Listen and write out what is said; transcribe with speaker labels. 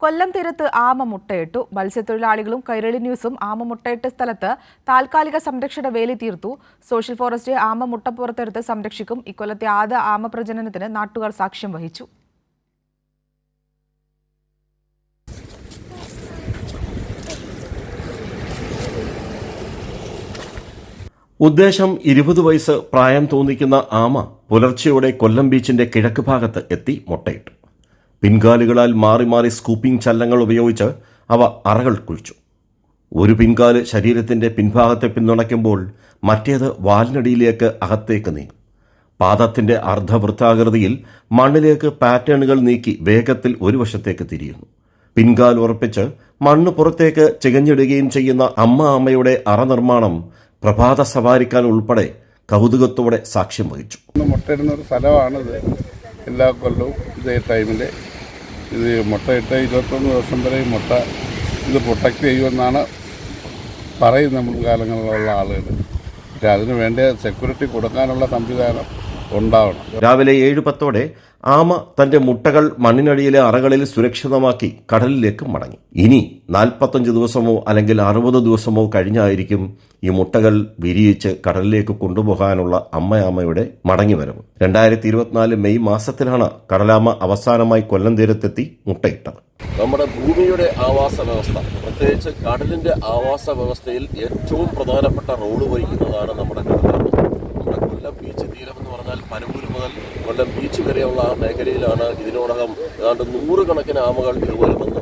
Speaker 1: കൊല്ലം തീരത്ത് ആമ മുട്ടയിട്ടു. മത്സ്യത്തൊഴിലാളികളും കൈരളി ന്യൂസും ആമ മുട്ടയിട്ട സ്ഥലത്ത് താൽക്കാലിക സംരക്ഷണ വേലി തീർത്തു. സോഷ്യൽ ഫോറസ്റ്റ് ആമ മുട്ട പുറത്തെടുത്ത് സംരക്ഷിക്കും. ഇക്കൊല്ലത്തെ ആദ്യ ആമ പ്രജനനത്തിന് നാട്ടുകാർ സാക്ഷ്യം വഹിച്ചു.
Speaker 2: ഉദ്ദേശം 20 വയസ്സ് പ്രായം തോന്നിക്കുന്ന ആമ പുലർച്ചെയോടെ കൊല്ലം ബീച്ചിന്റെ കിഴക്ക് ഭാഗത്ത് എത്തി മുട്ടയിട്ടു. പിൻകാലുകളാൽ മാറി മാറി സ്കൂപ്പിംഗ് ചലനങ്ങൾ ഉപയോഗിച്ച് അവ അറകൾ കുഴിച്ചു. ഒരു പിൻകാല് ശരീരത്തിന്റെ പിൻഭാഗത്തെ പിന്തുണയ്ക്കുമ്പോൾ മറ്റേത് വാലിനടിയിലേക്ക് അകത്തേക്ക് നീങ്ങും. പാദത്തിന്റെ അർദ്ധവൃത്താകൃതിയിൽ മണ്ണിലേക്ക് പാറ്റേണുകൾ നീക്കി വേഗത്തിൽ ഒരു വശത്തേക്ക് തിരിയുന്നു. പിൻകാൽ ഉറപ്പിച്ച് മണ്ണ് പുറത്തേക്ക് ചികഞ്ഞിടുകയും ചെയ്യുന്ന ആമയുടെ അറ നിർമ്മാണം പ്രഭാത സവാരിക്കാൻ ഉൾപ്പെടെ കൗതുകത്തോടെ സാക്ഷ്യം വഹിച്ചു.
Speaker 3: മുട്ടയിടുന്ന ഒരു സ്ഥലമാണിത്. എല്ലാ കൊല്ലവും ഇതേ ടൈമിൽ ഇത് മുട്ടയിട്ട് 21 ദിവസം വരെ മുട്ട ഇത് പ്രൊട്ടക്റ്റ് ചെയ്യുമെന്നാണ് പറയുന്ന മുൻകാലങ്ങളിലുള്ള ആളുകൾ. പക്ഷെ അതിന് വേണ്ട സെക്യൂരിറ്റി കൊടുക്കാനുള്ള സംവിധാനം ഉണ്ടാവണം.
Speaker 2: രാവിലെ 7:10 ആമ തന്റെ മുട്ടകൾ മണ്ണിനടിയിലെ അറകളിൽ സുരക്ഷിതമാക്കി കടലിലേക്ക് മടങ്ങി. ഇനി 45 ദിവസമോ അല്ലെങ്കിൽ 60 ദിവസമോ കഴിഞ്ഞായിരിക്കും ഈ മുട്ടകൾ വിരിയിച്ച് കടലിലേക്ക് കൊണ്ടുപോകാനുള്ള അമ്മയാമയുടെ മടങ്ങിവരവ്. 2024 മെയ് മാസത്തിലാണ് കടലാമ അവസാനമായി കൊല്ലം തീരത്തെത്തി മുട്ടയിട്ടത്.
Speaker 4: നമ്മുടെ ഭൂമിയുടെ ആവാസ വ്യവസ്ഥ, പ്രത്യേകിച്ച് കടലിന്റെ ആവാസ വ്യവസ്ഥയിൽ ഏറ്റവും പ്രധാനപ്പെട്ട റോള് വഹിക്കുന്നതാണ് നമ്മുടെ കടലാമ. നമ്മുടെ കൊല്ലം ബീച്ച് തീരം എന്ന് പറഞ്ഞാൽ പനമ്പൂര് മുതൽ കൊല്ലം ബീച്ച് വരെയുള്ള ആ മേഖലയിലാണ് ഇതിനോടകം ഏതാണ്ട് 100 കണക്കിന് ആമകൾ ഇതുപോലെ വന്ന്